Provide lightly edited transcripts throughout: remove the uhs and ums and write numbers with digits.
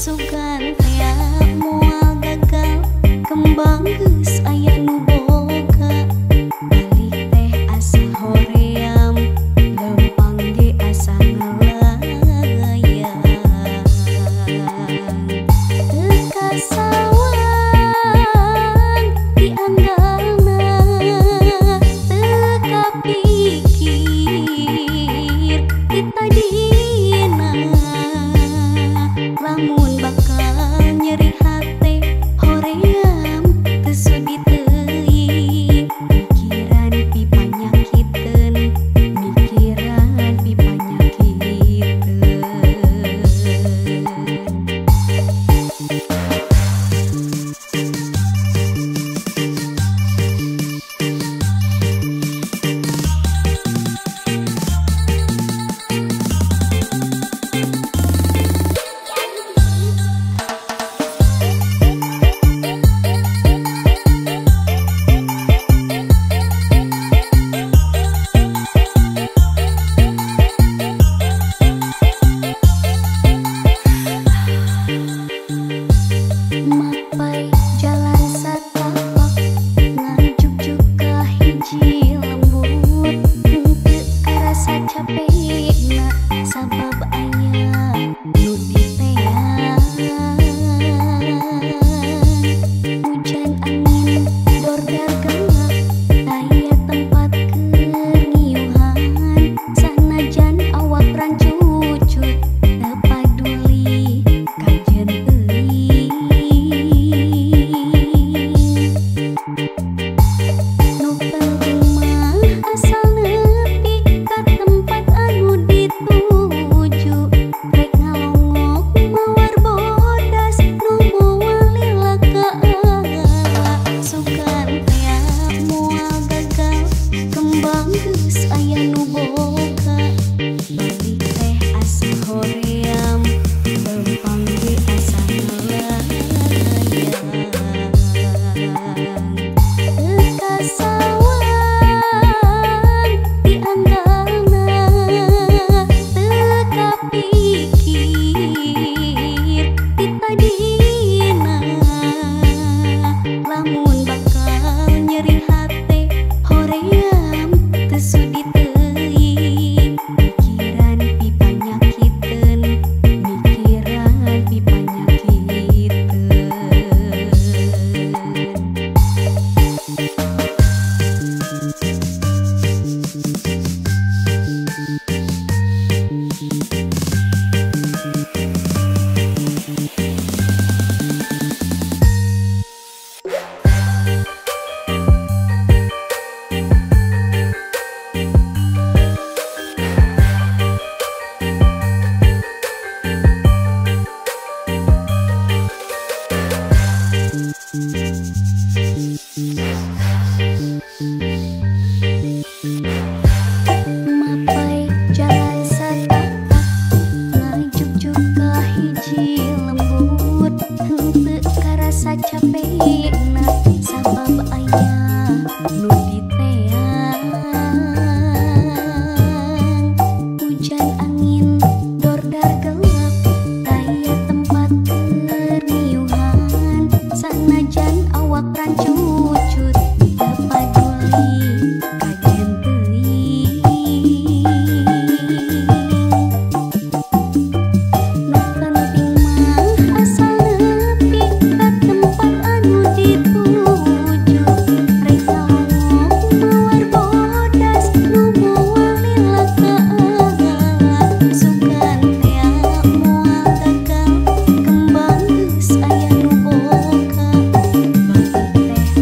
sugan aya moal gagal kembang geus aya nu boga balik teh asa hoream lempang ge asa ngelayang teu kasawang dianggalna teu kapikir kita dina lamun bakal nyeri hate hoream teu sudi teuing mikiran pi panyakiteun mikiran pi panyakiteun. Mapai jalan satapak ngajuk-juk ka hiji lembut henteu karasa capekna sabab aya nu diteang hujan angin dordar gelap aya tempat keniuhan sanajan awak rancucut teu paduli kajen teuing nu penting mah asal nepi ka tempat anu dituju rek ngalongok mawar bodas nu moal lila kaala sugan aya moal gagal kembang geus aya nu boga balik teh asa hoream lempang ge asa ngelayang teu kasawang dianggalna teu kapikir kita dina lamun bakal nyeri hate hoream teu sudi teuing mikiran pi panyakiteun mikiran pi panyakiteun. Mapai jalan satapak ngajuk-juk ka hiji lembut henteu karasa capekna sabab aya nu diteang hujan angin dordar gelap aya tempat keniuhan sanajan awak rancucut teu paduli kajen teuing nu penting mah asal nepi ka tempat anu dituju rek ngalongok mawar bodas nu moal lila kaala sugan aya moal gagal kembang geus aya nu boga balik teh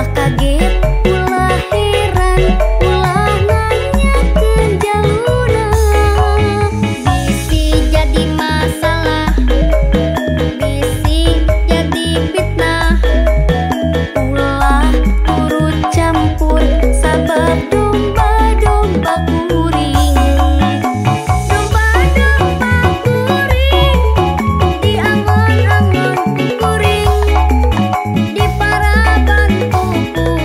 Ulah kaget, ulah heran, ulah nanyakeun jaluna. Bisi jadi masalah, bisi jadi fitnah. Ulah turut campur sabab domba-domba kuring. Domba-domba kuring di angon-angon kuring, di paraban kuku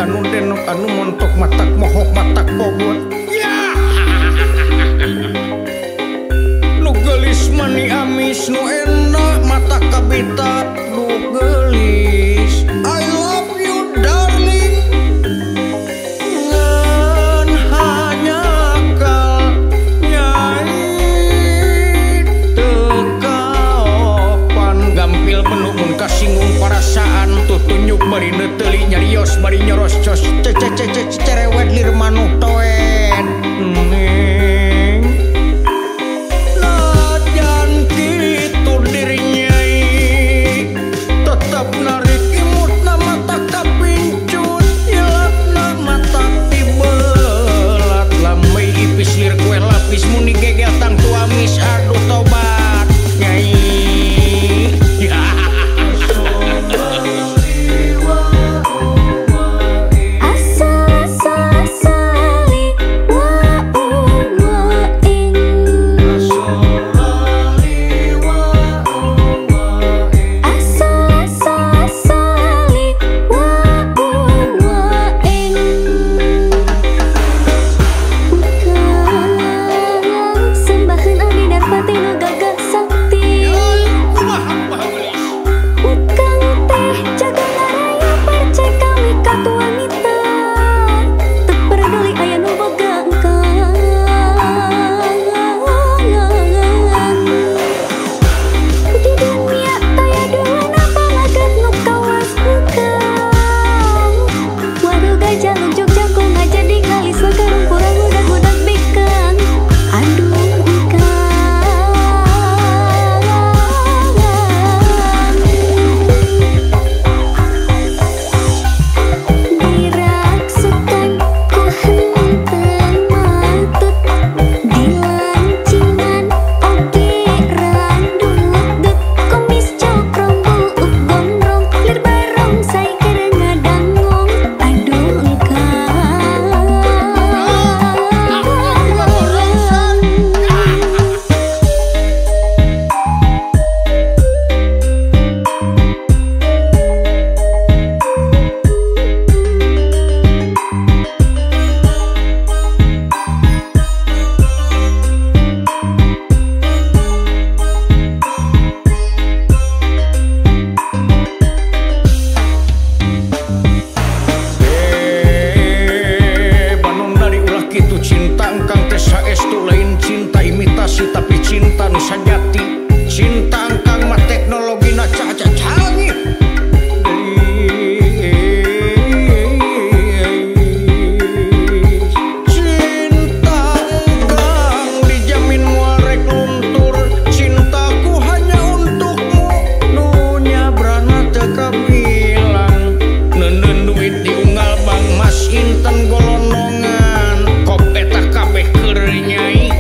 anu denok anu montok matak mohok matak pogot ya nu geulis mani amis nu enak mata kabita nu geulis I love you darling ngan hanya kal nyai tekaopan gampil penuh mun kasinggung perasaan tutunyuk bari neuteuli nyarios bari nyoros cos cerewet lir manuk toet neng najan kitu dirinya tetap narik imut na mata kapincut ilatna mata tibelat lambai ipis lir kue lapis muni gegel tang tuamis aduh tobat nyai tapi cinta nu sajati cinta angkang mah teknologi na caca canggih cinta angkang dijamin muarek luntur cintaku hanya untukmu nunya brana teka bilang nenen duit diunggal bang mas inten golonongan kop eta kabeh keur nyai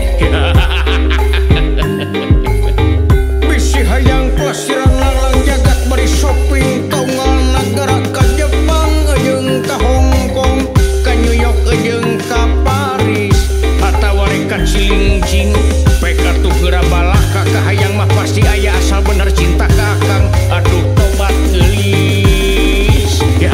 hayang plasiran lalang jagat bari shopping tonggal negara ka Jepang jeung ka Hong Kong ka New York jeung ka Paris atawa rek ka Cilingjing peka tuh geura balaka ka hayang mah pasti aya asal bener cinta ka akang aduh tobat geulis ya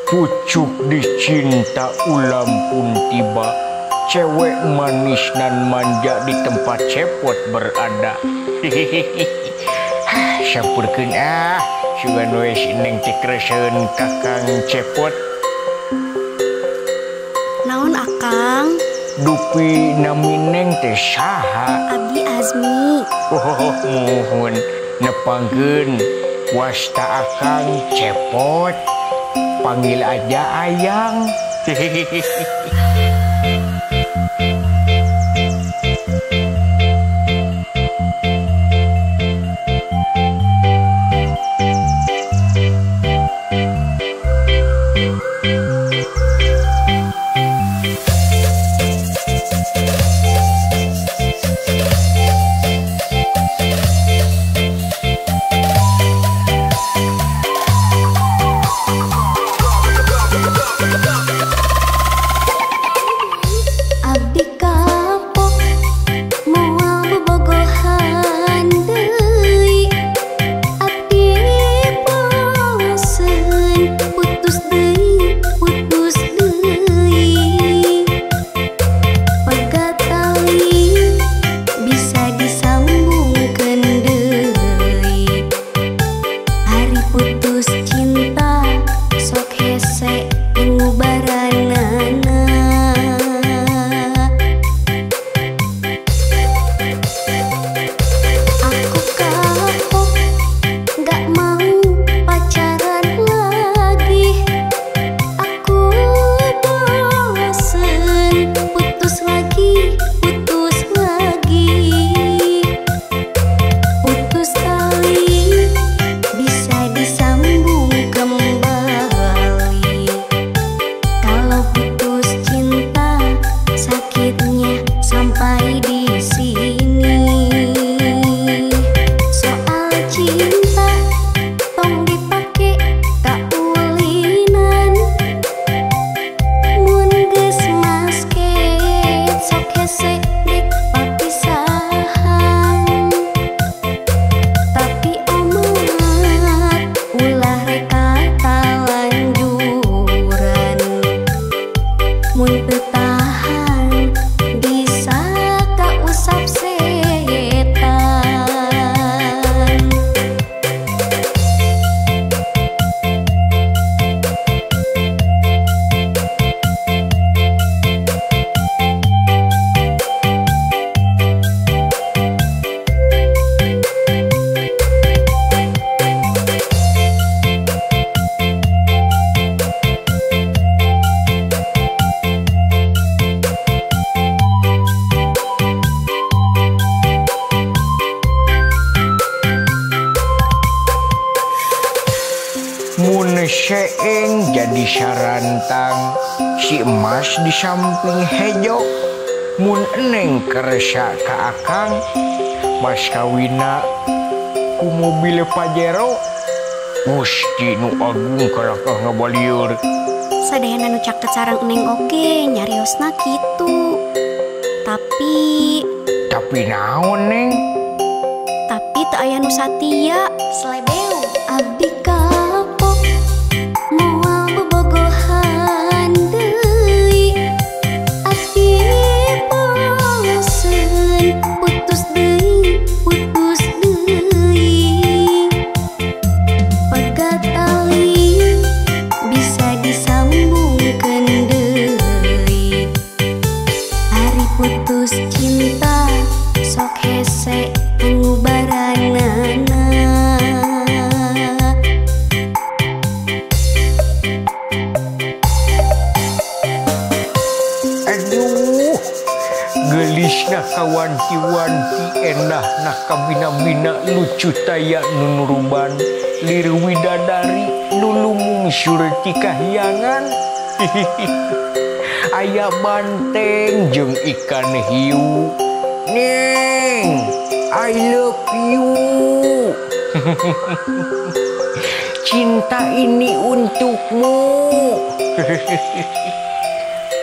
Pucuk dicinta ulam pun tiba, cewek manis nan manja di tempat cepot berada. Sampurkeun sugan we neng tikreseun kakang cepot. Naon akang? Dupi nami neng teh saha? Abdi Azmi. Muhun nepangkeun wasta akang cepot. Panggil aja ayang. Mun seeng jadi sarantang, si emas di samping hejo. Mun eneng keresa ka akang, mas kawina ku mobil Pajero. Gusti nu agung kalakah ngabalieur. Sadayana nu caket sareng eneng oge nyariosna kitu. Tapi naon neng? Tapi teu aya nu satia. Slebeu abdi kapok moal bobogohan deui. Abdi bosen putus deui. Pegat tali bisa disambungkeun deui. Hari putus cinta sok hese pengubaranana. Aduh, gelisna kawanti-wanti, endah nah kabina-bina lucu taya nunuruban, liru widadari nulumung surti kahyangan. Aya banteng jeung ikan hiu. Neng, I love you. Cinta ini untukmu.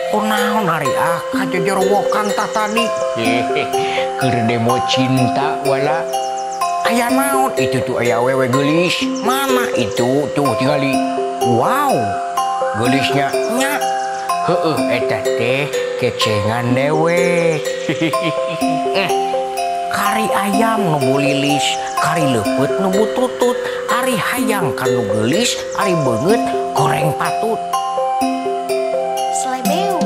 Kunaon ari aka jojorowokan tah tadi. Keur demo cinta wala. Aya naon itu tuh aya awewe geulis. Mana itu tuh tingali. Wow. gelisnya nya. Heueuh eta teh kecengan dewe. Kari ayam nu bulilis, kari leupeut nu bututut, ari hayang kan nu geulis, ari beungeut goreng patut. Slebeu.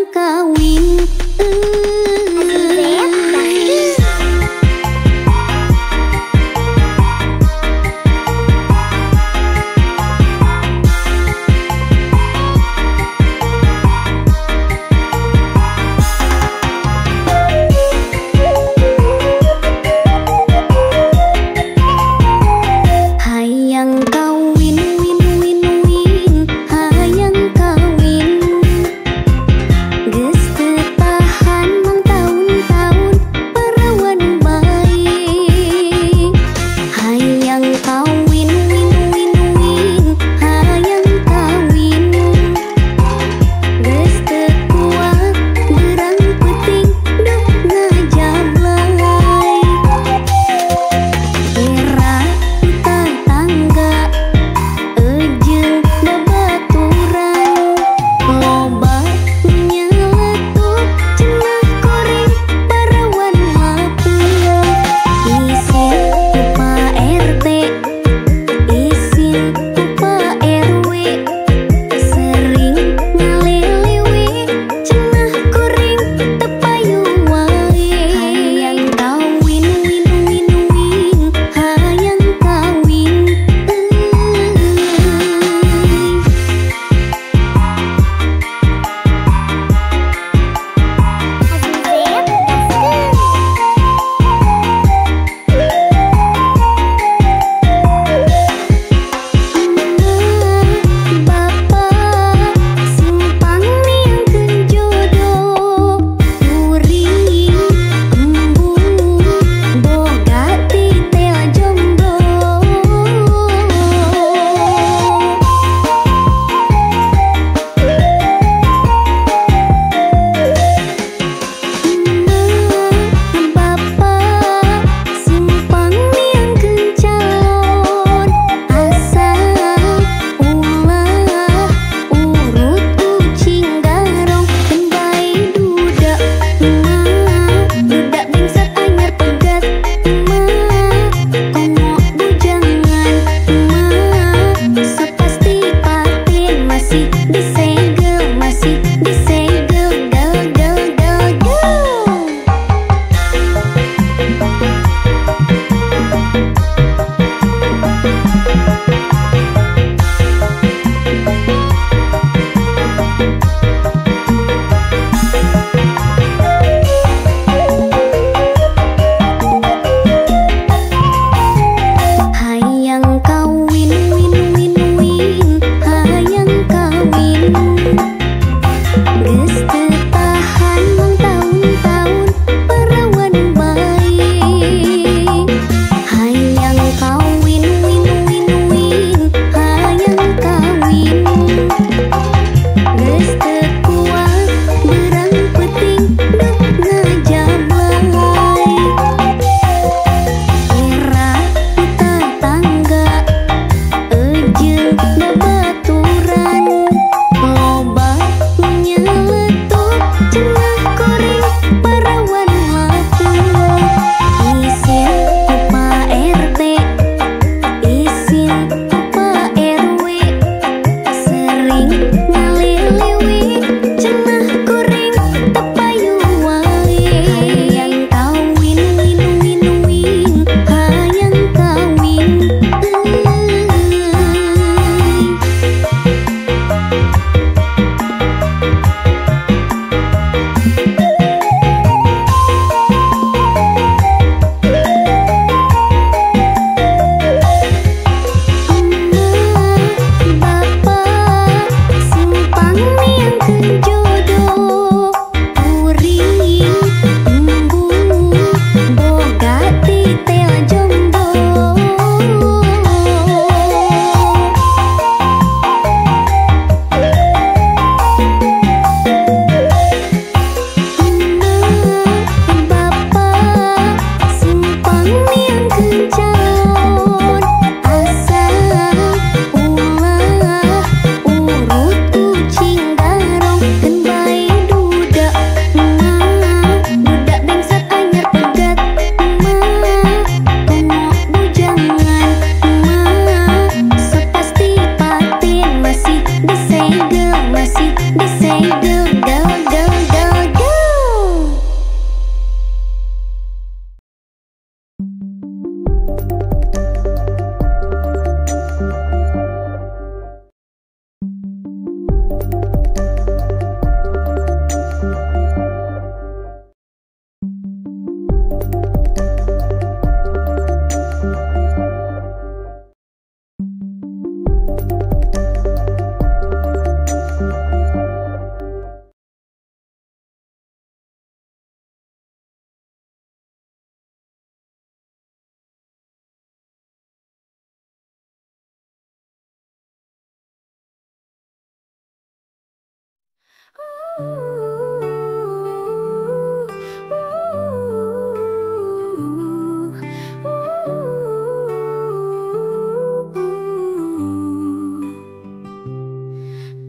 kawin. Hayang kawin, win win win, hayang kawin. Geus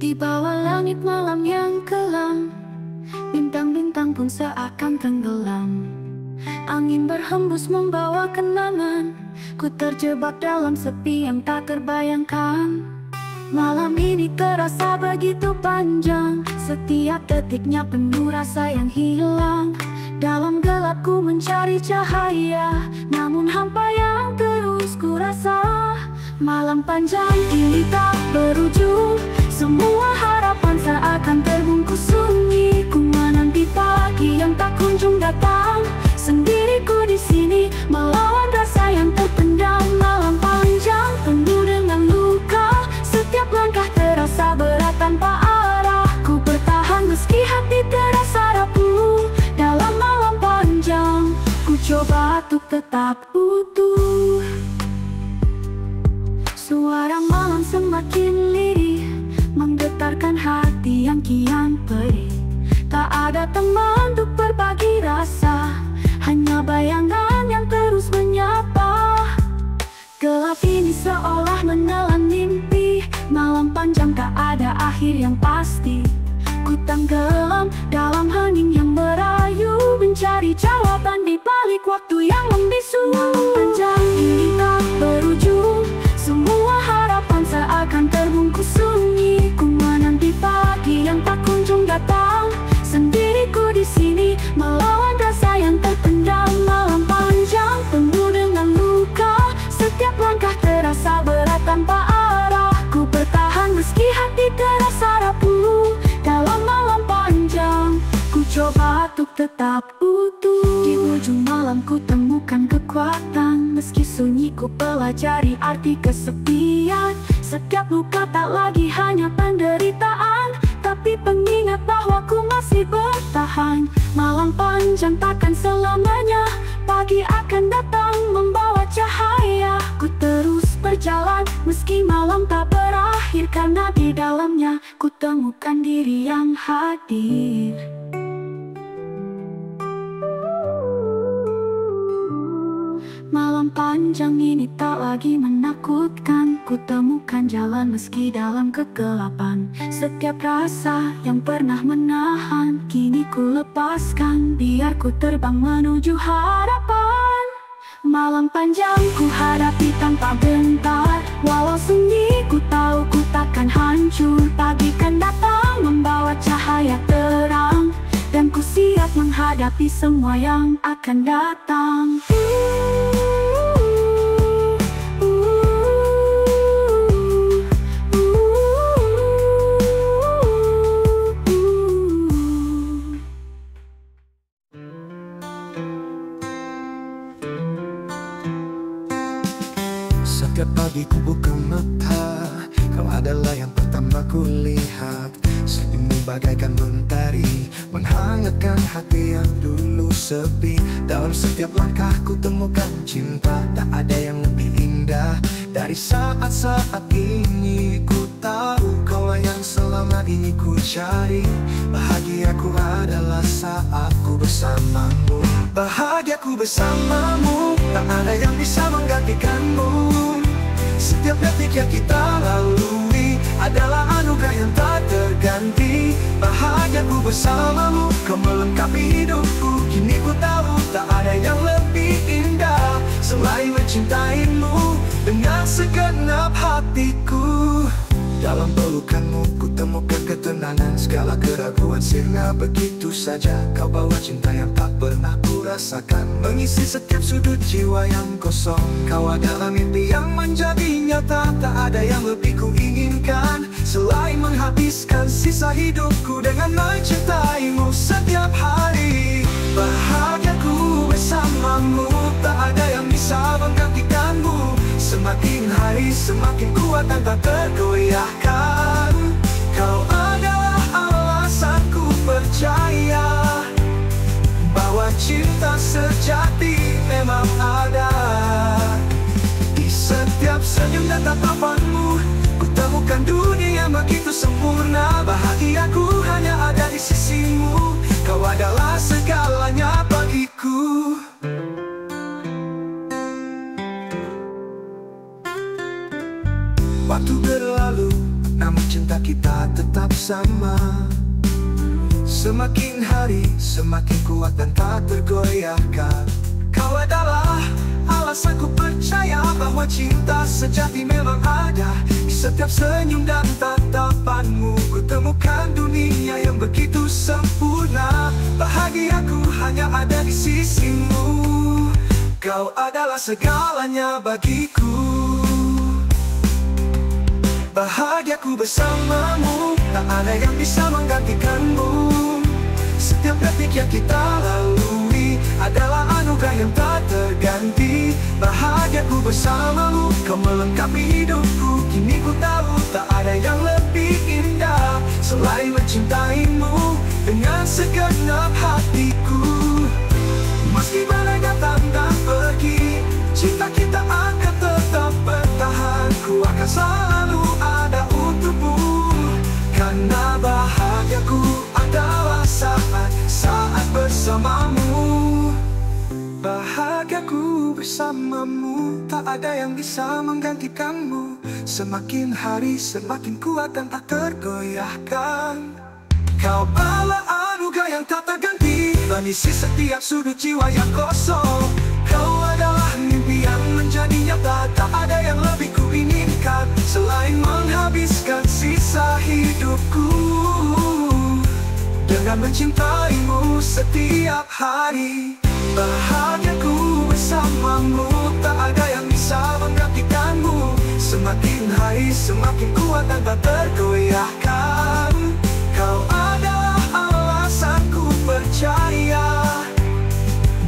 Di bawah langit malam yang kelam, bintang-bintang pun seakan tenggelam. Angin berhembus membawa kenangan, ku terjebak dalam sepi yang tak terbayangkan. Malam ini terasa begitu panjang, setiap detiknya penuh rasa yang hilang. Dalam gelap ku mencari cahaya, namun hampa yang terus ku rasa. Malam panjang ini tak berujung, semua harapan seakan terbungkus sunyi. Ku menanti pagi yang tak kunjung datang, sendiriku di sini melawan rasa yang terpendam. Malam panjang penuh dengan luka, setiap langkah terasa berat tanpa arah. Ku bertahan meski hati terasa rapuh. Dalam malam panjang, ku coba untuk tetap utuh. Suara malam semakin lirih, menggetarkan hati yang kian perih. Tak ada teman untuk berbagi rasa, hanya bayangan yang terus menyapa. Gelap ini seolah menelan mimpi, malam panjang tak ada akhir yang pasti. Ku tenggelam dalam hening yang merayu, mencari jawaban di balik waktu yang membisu. Malam panjang ini tak berujung, semua harapan seakan terbungkus sunyi. Ku menanti pagi yang tak kunjung datang, sendiriku di sini melawan rasa yang terpendam. Malam panjang penuh dengan luka, setiap langkah terasa berat tanpa arah. Ku bertahan meski hati terasa rapuh. Dalam malam panjang, ku coba untuk tetap utuh. Di ujung malam ku temukan kekuatan, meski sunyi ku pelajari arti kesepian. Setiap luka tak lagi hanya penderitaan, tapi pengingat bahwa ku masih bertahan. Malam panjang takkan selamanya, pagi akan datang membawa cahaya. Ku terus berjalan meski malam tak berakhir, karena di dalamnya ku temukan diri yang hadir. Malam panjang ini tak lagi menakutkan, ku temukan jalan meski dalam kegelapan. Setiap rasa yang pernah menahan, kini ku lepaskan, biar ku terbang menuju harapan. Malam panjang ku hadapi tanpa bentar, walau sunyi ku tahu ku takkan hancur. Pagi kan datang membawa cahaya terang, dan ku siap menghadapi semua yang akan datang. Setiap pagi ku buka mata, kau adalah yang pertama ku lihat. Senyummu bagaikan mentari, menghangatkan hati yang dulu sepi. Dalam setiap langkah ku temukan cinta, tak ada yang lebih indah dari saat-saat ini. Ku tahu kaulah yang selama ini ku cari. Bahagiaku adalah saat ku bersamamu. Bahagiaku bersamamu, tak ada yang bisa menggantikanmu. Setiap detik yang kita lalui adalah anugerah yang tak terganti. Bahagiaku bersamamu, kau melengkapi hidupku. Kini ku tahu tak ada yang lebih indah selain mencintaimu dengan segenap hatiku. Dalam pelukanmu ku temukan ketenangan, segala keraguan sirna begitu saja. Kau bawa cinta yang tak pernah ku rasakan, mengisi setiap sudut jiwa yang kosong. Kau adalah mimpi yang menjadi nyata, tak ada yang lebih ku inginkan selain menghabiskan sisa hidupku dengan mencintaimu setiap hari. Bahagiaku bersamamu, tak ada yang bisa menggantikanmu. Semakin hari semakin kuat dan tak terkalahkan. tatapanmu. Ku temukan dunia yang begitu sempurna. Bahagiaku hanya ada di sisimu. Kau adalah segalanya bagiku. Waktu berlalu, namun cinta kita tetap sama. Semakin hari, semakin kuat dan tak tergoyahkan. Kau adalah alasanku percaya bahwa cinta sejati memang ada. Di setiap senyum dan tatapanmu, ku temukan dunia yang begitu sempurna. Bahagiaku hanya ada di sisimu. Kau adalah segalanya bagiku. Bahagiaku bersamamu, tak ada yang bisa menggantikanmu. Setiap detik yang kita lalui adalah anugerah yang tak terganti. Bahagiaku bersamamu, kau melengkapi hidupku. Kini ku tahu tak ada yang lebih indah selain mencintaimu dengan segenap hatiku. Meski badai datang dan pergi, cinta kita akan tetap bertahan. Ku akan selalu ada untukmu, karena bahagiaku adalah saat bersamamu. Bahagiaku bersamamu, tak ada yang bisa menggantikanmu. Semakin hari semakin kuat dan tak tergoyahkan. Kau adalah anugerah yang tak terganti, mengisi setiap sudut jiwa yang kosong. Kau adalah mimpi yang menjadi nyata. Tak ada yang lebih kuinginkan selain menghabiskan sisa hidupku dengan mencintaimu setiap hari. Bahagiaku bersamamu, tak ada yang bisa menggantikanmu. Semakin hari semakin kuat dan tak tergoyahkan. Kau adalah alasanku percaya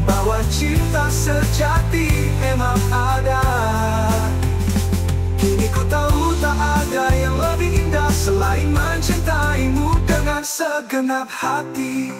bahwa cinta sejati memang ada. Kini ku tahu tak ada yang lebih indah selain mencintaimu dengan segenap hati.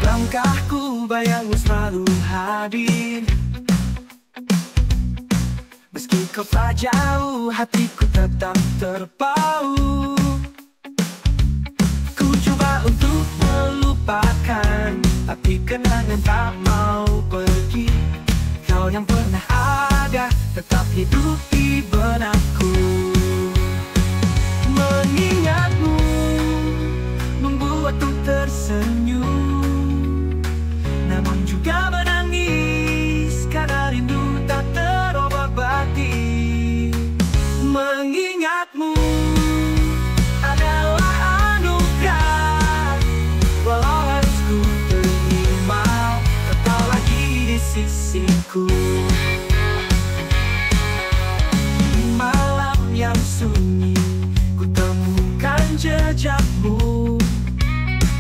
Langkahku bayangmu selalu hadir. Meski kau tak jauh, hatiku tetap terpaut. Ku coba untuk melupakan, tapi kenangan tak mau pergi. Kau yang pernah ada tetap hidup di benakku. Mengingatmu membuatku tersenyum, namun juga menangis karena rindu tak terobati. Mengingatmu adalah anugerah, walau harus ku terima, tetap lagi di sisiku. Di malam yang sunyi, ku temukan jejakmu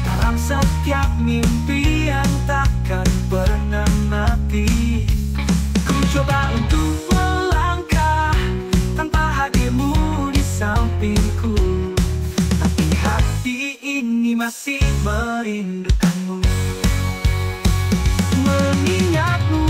dalam setiap mimpi yang takkan pernah mati. Ku coba untuk melangkah tanpa hadirmu di sampingku, tapi hati ini masih merindukanmu. Mengingatmu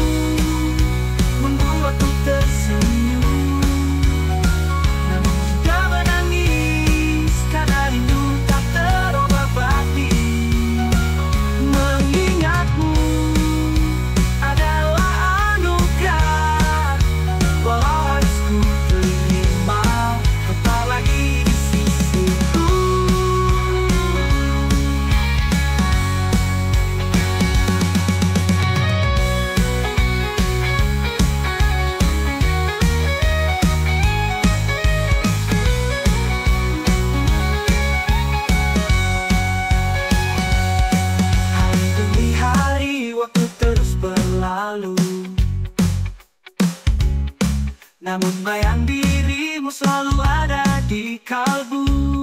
Namun bayang dirimu selalu ada di kalbu.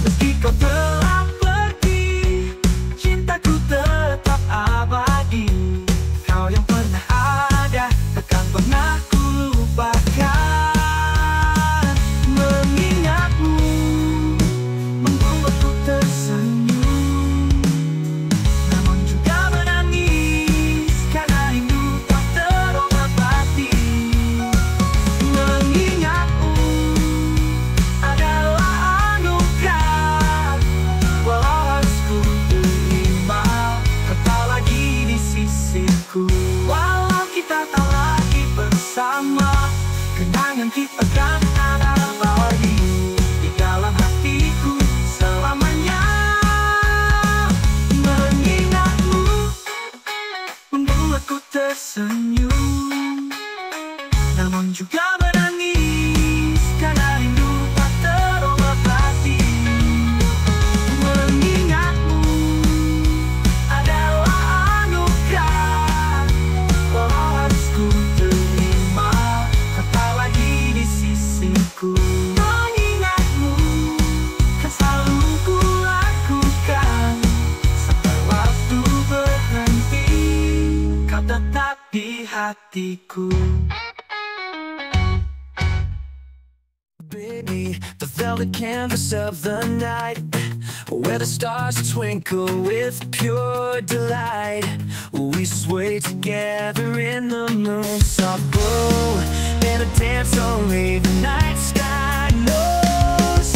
Meski kau telah pergi, cintaku tetap abadi. Kau yang pernah ada, takkan pernah ku lupakan. Mengingatmu membuatku tersenyum, namun juga menangis karena rindu tak terobati. Mengingatmu adalah anugerah, walau harus ku terima kau tak lagi di sisiku. Walau kita tak lagi bersama, kenangan kita kan ada abadi di dalam hatiku selamanya. Mengingatmu membuatku tersenyum, namun juga menangis karena rindu tak terobati. Mengingatmu adalah anugerah, walau harus ku terima kau tak lagi di sisiku. Mengingatmu kan selalu ku lakukan sampai waktu berhenti, kau tetap di hatiku. Baby, the velvet canvas of the night, where the stars twinkle with pure delight. We sway together in the moon's soft glow, in a dance only the night sky knows.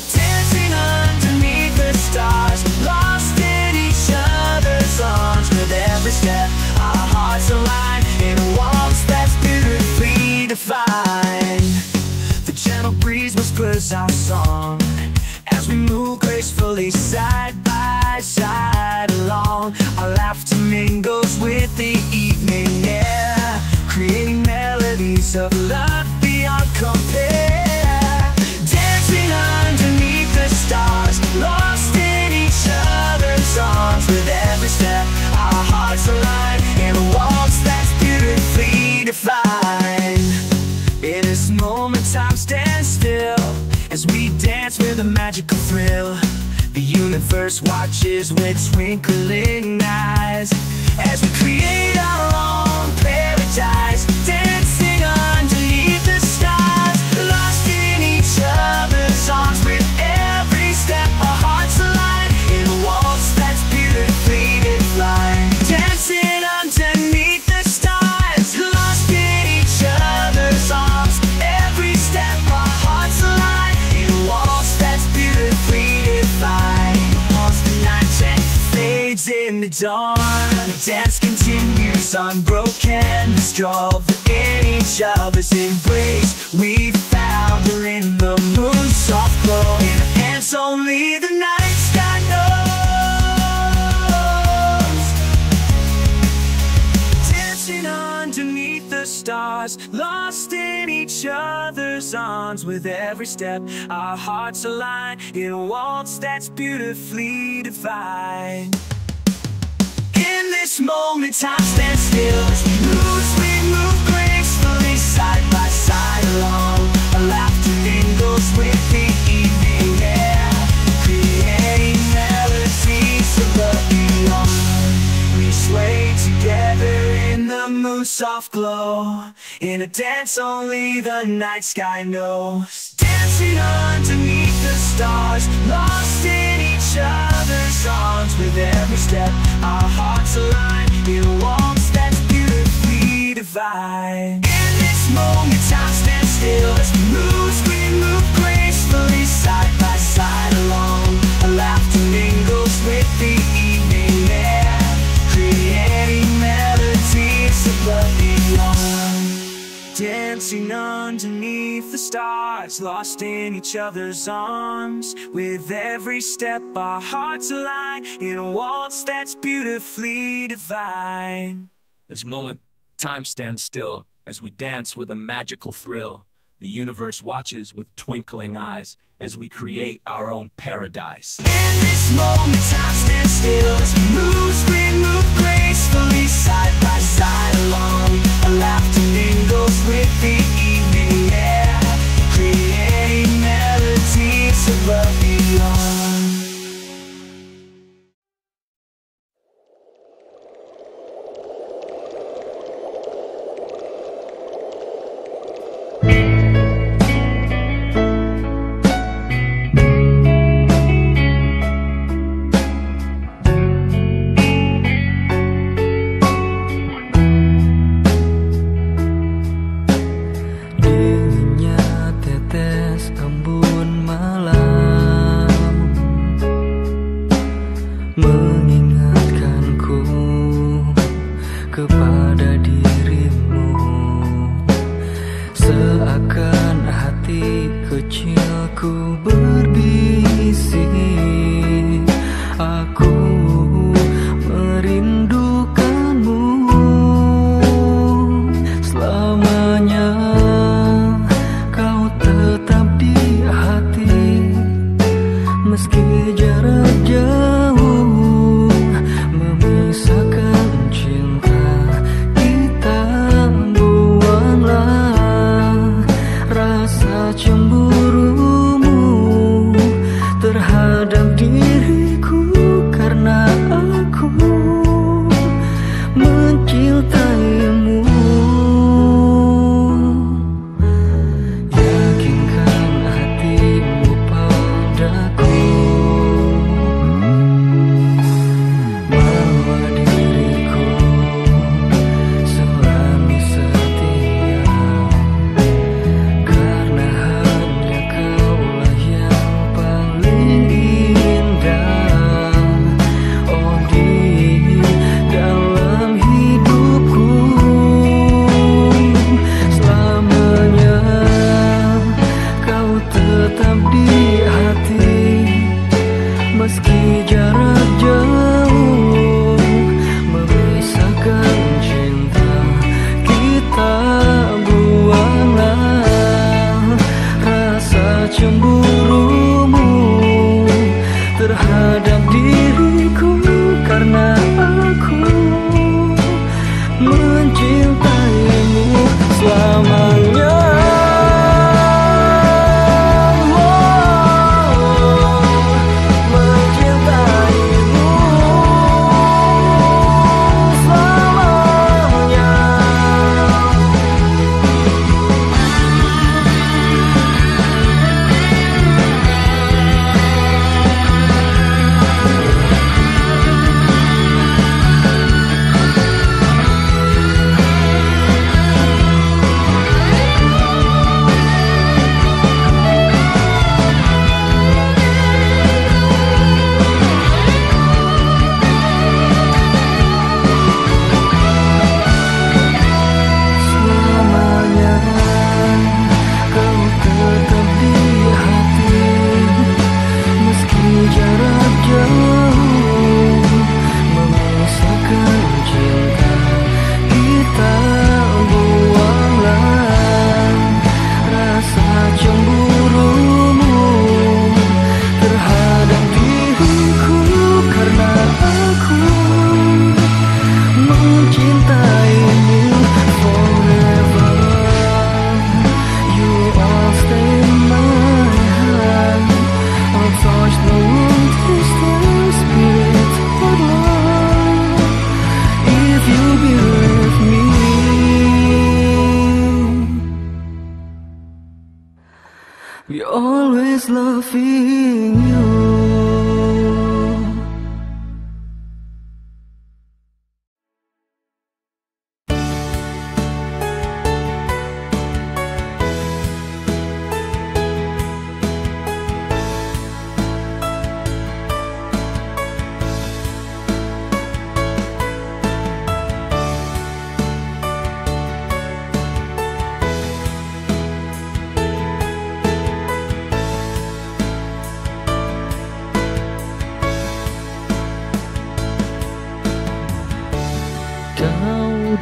Dancing underneath the stars, lost in each other's arms. With every step, our hearts align in a waltz that's beautifully defined. The gentle breeze whispers our song as we move gracefully side by side along. Our laughter mingles with the evening air, creating melodies of love beyond compare. Dancing underneath the stars, lost in each other's arms. With every step, our hearts align in a waltz that's beautifully defined. In this moment, time stands still as we dance with a magical thrill. The universe watches with twinkling eyes as we create our own paradise. Dancing underneath the stars, lost in each other's arms. With every step, our hearts align in a waltz that's beautifully defined. Dancing underneath the stars, lost in each other's arms. Every step, our hearts align in a waltz that's beautifully defined. Once the night fades in the dawn, the dance continues unbroken. The struggle in each other's embrace, we found her in the moon's soft glow. In her hands only the night sky knows. Dancing underneath the stars, lost in each other's arms. With every step, our hearts align in a waltz that's beautifully defined. In this moment, time stands still as we move gracefully side by side along. Our laughter mingles with the evening air, creating melodies of love beyond. We sway together in the moon's soft glow, in a dance only the night sky knows. Dancing underneath the stars, lost in each other's arms. With every step, our hearts align in a waltz that's beautifully divine. In this moment, time stands still as we move gracefully side by side along. Our laughter mingles with the evening air, creating melodies of love beyond. Dancing underneath the stars, lost in each other's arms. With every step, our hearts align in a waltz that's beautifully divine. This moment, time stands still as we dance with a magical thrill. The universe watches with twinkling eyes as we create our own paradise. In this moment, time stands still as we move gracefully side by side along. Our laughter mingles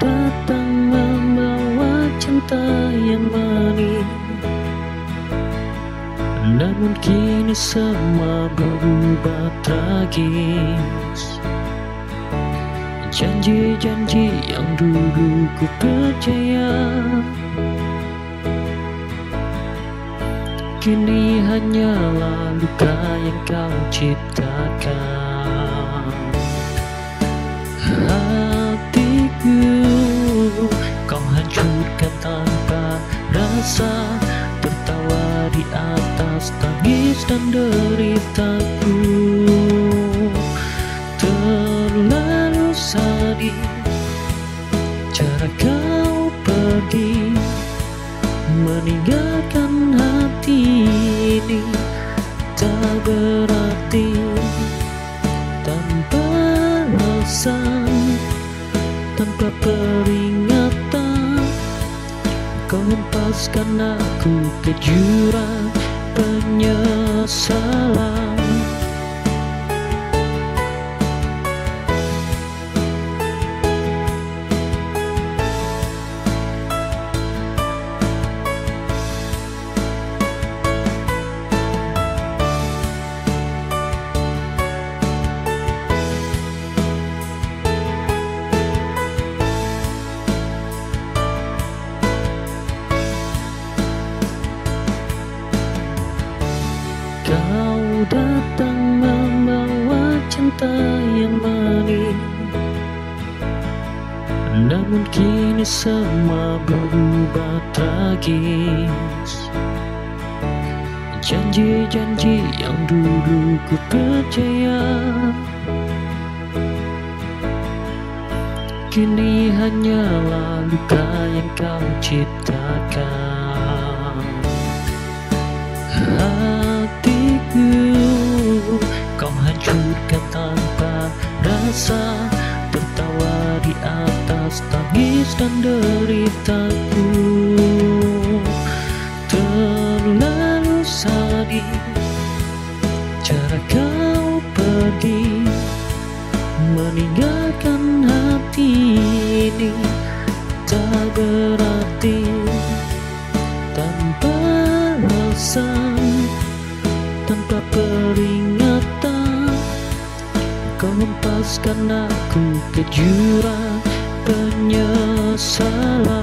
datang membawa cinta yang manis, namun kini semua berubah tragis. Janji-janji yang dulu ku percaya kini hanyalah luka yang kau ciptakan. Hatiku kau hancurkan tanpa rasa, tertawa di atas tangis dan deritaku. Terlalu sadis cara kau pergi, meninggalkan hati ini tak berarti. Tanpa alasan, tanpa peringatan, kau hempaskan aku ke jurang penyesalan. Kau datang membawa cinta yang manis, namun kini semua berubah tragis. Janji-janji yang dulu ku percaya kini hanyalah luka yang kau ciptakan. Hatiku kau hancurkan tanpa rasa, tertawa di atas tangis dan deritaku. Terlalu sadis cara kau pergi, meninggalkan hati ini tak berarti. Tanpa alasan, tanpa peringatan, kau hempaskan aku ke jurang penyesalan.